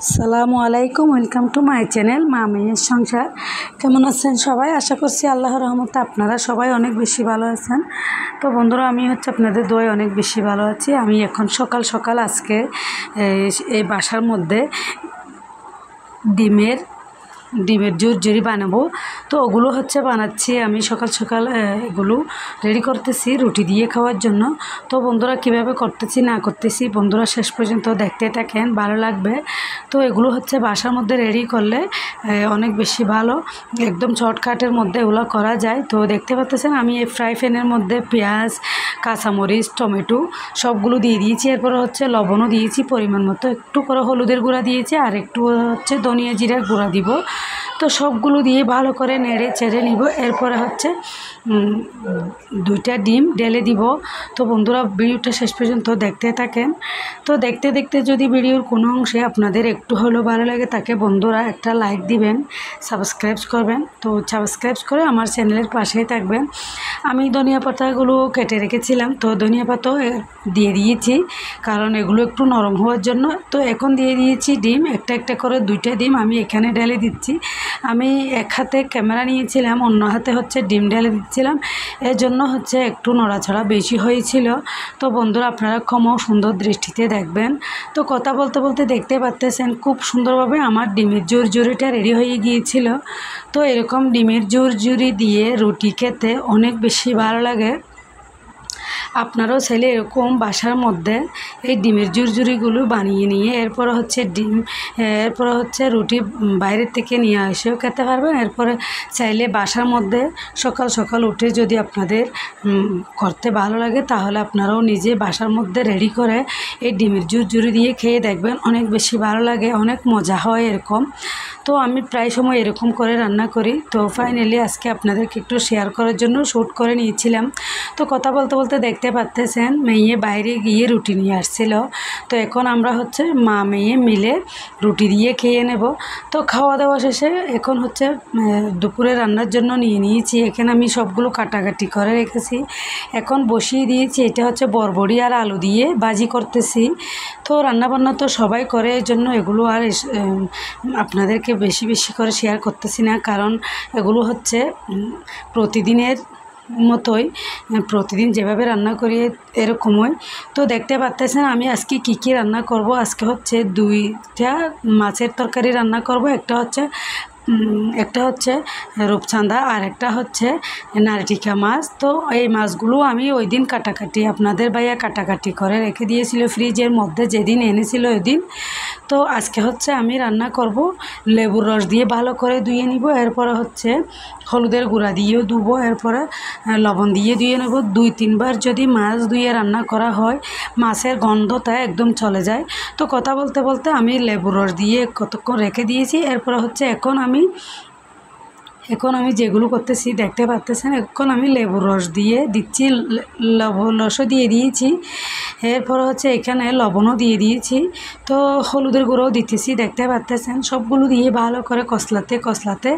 আসসালামু আলাইকুম, welcome to my channel মা মেয়ের সংসার। কেমন আছেন সবাই? আশা করছি আল্লাহর রহমতে আপনারা সবাই অনেক বেশি ভালো আছেন। তো বন্ধুরা, আমি আপনাদের দোয়ায় অনেক বেশি ভালো আছি। আমি এখন সকাল সকাল আজকে এই বাসার মধ্যে ডিমের ঝুরঝুরি বানাবো। তো ওগুলো বানাচ্ছি আমি সকাল সকাল। এগুলো রেডি করতেছি রুটি দিয়ে খাওয়ার জন্য। তো বন্ধুরা, কিভাবে করতেছি না করতেছি বন্ধুরা শেষ পর্যন্ত দেখতে থাকেন, ভালো লাগবে। তো এগুলো বাসার মধ্যে রেডি করলে অনেক বেশি ভালো, একদম শর্টকাটের মধ্যে এগুলো করা যায়। তো দেখতে পাচ্ছেন আমি এই ফ্রাই প্যানের মধ্যে পেঁয়াজ, কাঁচামরিচ, টমেটো সবগুলো দিয়ে দিয়েছি। এরপরে লবণও দিয়েছি পরিমাণ মতো, একটু করে হলুদের গুঁড়া দিয়েছি, আর একটু ধনিয়া জিরার গুঁড়া দিব। তো সবগুলো দিয়ে ভালো করে নেড়ে চেড়ে নিব। এরপরে দুইটা ডিম ঢেলে দিব। তো বন্ধুরা, ভিডিওটা শেষ পর্যন্ত দেখতে থাকেন। তো দেখতে দেখতে যদি ভিডিওর কোনো অংশে আপনাদের একটু হলেও ভালো লাগে তাকে বন্ধুরা একটা লাইক দিবেন, সাবস্ক্রাইব করবেন। তো সাবস্ক্রাইব করে আমার চ্যানেলের পাশেই থাকবেন। আমি ধনিয়া পাতাগুলো কেটে রেখেছিলাম, তো ধনিয়া পাতাও দিয়ে দিয়েছি, কারণ এগুলো একটু নরম হওয়ার জন্য। তো এখন দিয়ে দিয়েছি ডিম, একটা একটা করে দুইটা ডিম আমি এখানে ঢেলে দিচ্ছি। আমি এক হাতে ক্যামেরা নিয়েছিলাম, অন্য হাতে ডিম ঢেলে দিচ্ছিলাম, এর জন্য একটু নড়াচড়া বেশি হয়েছিল। তো বন্ধুরা, আপনারা ক্ষমা সুন্দর দৃষ্টিতে দেখবেন। তো কথা বলতে বলতে দেখতে পাচ্ছেন খুব সুন্দরভাবে আমার ডিমের ঝুরঝুরিটা রেডি হয়ে গিয়েছিল। তো এরকম ডিমের ঝুরঝুরি দিয়ে রুটি খেতে অনেক বেশি ভালো লাগে। আপনারাও চাইলে এরকম বাসার মধ্যে এই ডিমের ঝুরঝুরিগুলো বানিয়ে নিয়ে এরপরে রুটি বাইরের থেকে নিয়ে এসেও খেতে পারবেন। এরপরে চাইলে বাসার মধ্যে সকাল সকাল উঠে যদি আপনাদের করতে ভালো লাগে তাহলে আপনারাও নিজে বাসার মধ্যে রেডি করে এই ডিমের ঝুরঝুরি দিয়ে খেয়ে দেখবেন, অনেক বেশি ভালো লাগে, অনেক মজা হয় এরকম। তো আমি প্রায় সময় এরকম করে রান্না করি। তো ফাইনালি আজকে আপনাদেরকে একটু শেয়ার করার জন্য শ্যুট করে নিয়েছিলাম। তো কথা বলতে বলতে দেখতে পাচ্ছেন মেয়ে বাইরে গিয়ে রুটি নিয়ে আসছিল। তো এখন আমরা মা মেয়ে মিলে রুটি দিয়ে খেয়ে নেব। তো খাওয়া দাওয়া শেষে এখন দুপুরে রান্নার জন্য নিয়ে নিয়েছি। এখানে আমি সবগুলো কাটাকাটি করে রেখেছি, এখন বসিয়ে দিয়েছি। এটা বরবড়ি আর আলু দিয়ে ভাজি করতেছি। তো রান্নাবান্না তো সবাই করে, এই জন্য এগুলো আর আপনাদেরকে বেশি বেশি করে শেয়ার করতেছি না, কারণ এগুলো প্রতিদিনের মতোই, প্রতিদিন যেভাবে রান্না করি এরকমই। তো দেখতে পাচ্ছেন আমি আজকে কি রান্না করব। আজকে দুইটা মাছের তরকারি রান্না করব। একটা রূপচাঁদা আর একটা নারটিকা মাছ। তো এই মাছগুলো আমি ওই দিন কাটাকাটি আপনাদের ভাইয়া কাটাকাটি করে রেখে দিয়েছিল ফ্রিজের মধ্যে, যেদিন এনেছিল ওই দিন। তো আজকে আমি রান্না করব লেবুর রস দিয়ে ভালো করে ধুয়ে নিব। এরপরে হলুদের গুঁড়া দিয়েও ধুবো, এরপরে লবণ দিয়ে ধুয়ে নেব। 2-3 বার যদি মাছ ধুয়ে রান্না করা হয় মাছের গন্ধটা একদম চলে যায়। তো কথা বলতে বলতে আমি লেবুর রস দিয়ে কতক্ষণ রেখে দিয়েছি। এরপরে এখন আমি যেগুলো করতেছি দেখতে পাচ্ছেন, এখন আমি লেবুর রস দিয়ে দিচ্ছি, রসও দিয়ে দিয়েছি। এরপর এখানে লবণও দিয়ে দিয়েছি। তো হলুদের গুঁড়োও দিতেছি, দেখতে পাচ্ছেন। সবগুলো দিয়ে ভালো করে কষলাতে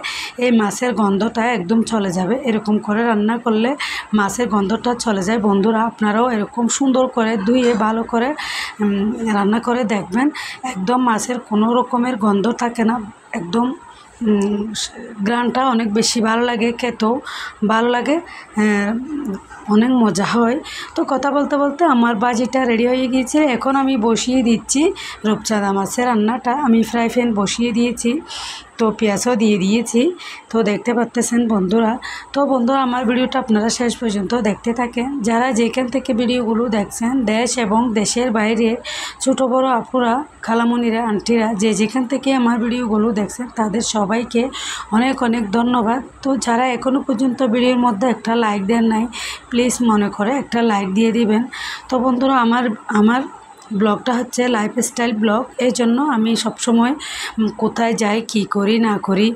এই মাছের গন্ধটা একদম চলে যাবে। এরকম করে রান্না করলে মাছের গন্ধটা চলে যায়। বন্ধুরা, আপনারাও এরকম সুন্দর করে ধুয়ে ভালো করে রান্না করে দেখবেন, একদম মাছের কোনো রকমের গন্ধ থাকে না, একদম গ্রানটা অনেক বেশি ভালো লাগে, খেতেও ভালো লাগে, অনেক মজা হয়। তো কথা বলতে বলতে আমার ভাজিটা রেডি হয়ে গিয়েছে। এখন আমি বসিয়ে দিচ্ছি রূপচাঁদা মাছের রান্নাটা। আমি ফ্রাই প্যান বসিয়ে দিয়েছি, তো পেঁয়াজও দিয়ে দিয়েছি। তো দেখতে পাচ্ছেন বন্ধুরা। তো বন্ধুরা, আমার ভিডিওটা আপনারা শেষ পর্যন্ত দেখতে থাকেন। যারা যেখান থেকে ভিডিওগুলো দেখছেন, দেশ এবং দেশের বাইরে ছোটো বড়ো আপুরা, খালামণিরা, আন্টিরা, যেখান থেকে আমার ভিডিওগুলো দেখছেন তাদের সবাইকে অনেক অনেক ধন্যবাদ। তো যারা এখনও পর্যন্ত ভিডিওর মধ্যে একটা লাইক দেন নাই, প্লিজ মনে করে একটা লাইক দিয়ে দিবেন। তো বন্ধুরা, আমার ব্লগটা লাইফস্টাইল ব্লগ, এই জন্য আমি সবসময় কোথায় যাই, কি করি না করি,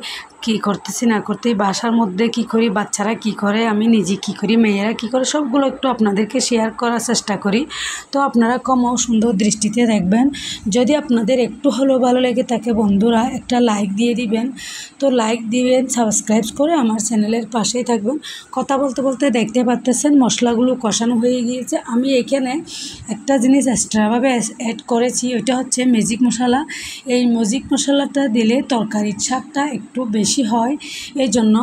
কি করতেছি না করতে, বাসার মধ্যে কি করি, বাচ্চারা কি করে, আমি নিজে কি করি, মেয়েরা কি করে, সবগুলো একটু আপনাদেরকে শেয়ার করার চেষ্টা করি। তো আপনারা কমও সুন্দর দৃষ্টিতে দেখবেন। যদি আপনাদের একটু হলেও ভালো লেগে থাকে বন্ধুরা, একটা লাইক দিয়ে দিবেন। তো লাইক দিবেন, সাবস্ক্রাইব করে আমার চ্যানেলের পাশেই থাকবেন। কথা বলতে বলতে দেখতে পাচ্ছেন মশলাগুলো কষানো হয়ে গিয়েছে। আমি এখানে একটা জিনিস এক্সট্রাভাবে নতুনভাবে অ্যাড করেছি, ওইটা হচ্ছে ম্যাজিক মশলা। এই ম্যাজিক মশলাটা দিলে তরকারির স্বাদটা একটু বেশি হয়, এই জন্য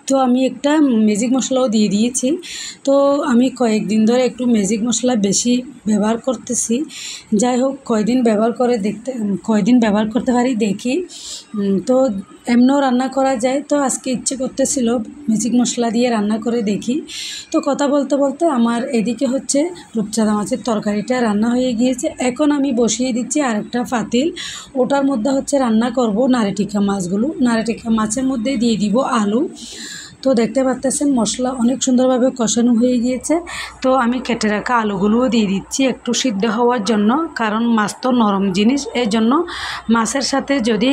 তো আমি একটা ম্যাজিক মশলাও দিয়ে দিয়েছি। তো আমি কয়েকদিন ধরে একটু ম্যাজিক মশলা বেশি ব্যবহার করতেছি। যাই হোক, কয়দিন ব্যবহার করতে পারি দেখি। তো এমনও রান্না করা যায়, তো আজকে ইচ্ছে করতেছিল ম্যাজিক মশলা দিয়ে রান্না করে দেখি। তো কথা বলতে বলতে আমার এদিকে হচ্ছে রূপচাঁদা মাছের তরকারিটা রান্না হয়ে গিয়েছে। এখন আমি বসিয়ে দিচ্ছি আরেকটা পাতিল, ওটার মধ্যে হচ্ছে রান্না করব নারেটিকা মাছগুলো। নারেটিকা মাছের মধ্যে দিয়ে দিব আলু। তো দেখতে পাচ্ছেন মশলা অনেক সুন্দরভাবে কষানো হয়ে গিয়েছে। তো আমি কেটে রাখা আলুগুলোও দিয়ে দিচ্ছি একটু সিদ্ধ হওয়ার জন্য, কারণ মাছ তো নরম জিনিস, এই জন্য মাছের সাথে যদি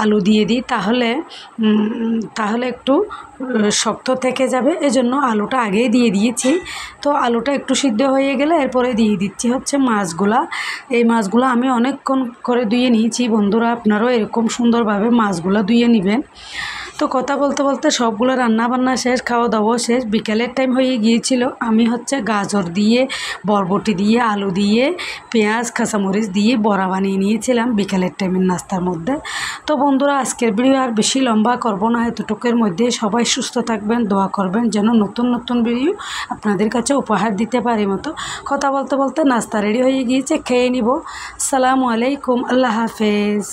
আলু দিয়ে দিই তাহলে একটু শক্ত থেকে যাবে, এজন্য আলুটা আগেই দিয়ে দিয়েছি। তো আলুটা একটু সিদ্ধ হয়ে গেলে এরপরে দিয়ে দিচ্ছি হচ্ছে মাছগুলা। এই মাছগুলো আমি অনেকক্ষণ করে ধুয়ে নিয়েছি। বন্ধুরা, আপনারাও এরকম সুন্দরভাবে মাছগুলো ধুয়ে নেবেন। তো কথা বলতে বলতে সবগুলো রান্নাবান্না শেষ, খাওয়া দাওয়া শেষ, বিকেলের টাইম হয়ে গিয়েছিল। আমি হচ্ছে গাজর দিয়ে, বরবটি দিয়ে, আলু দিয়ে, পেঁয়াজ কাঁচামরিচ দিয়ে বড়া বানিয়ে নিয়েছিলাম বিকেলের টাইমের নাস্তার মধ্যে। তো বন্ধুরা, আজকের ভিডিও আর বেশি লম্বা করব না, এতটুকুর মধ্যে সবাই সুস্থ থাকবেন, দোয়া করবেন যেন নতুন নতুন ভিডিও আপনাদের কাছে উপহার দিতে পারি মতো। কথা বলতে বলতে নাস্তা রেডি হয়ে গিয়েছে, খেয়ে নিব। আসসালামু আলাইকুম, আল্লাহ হাফেজ।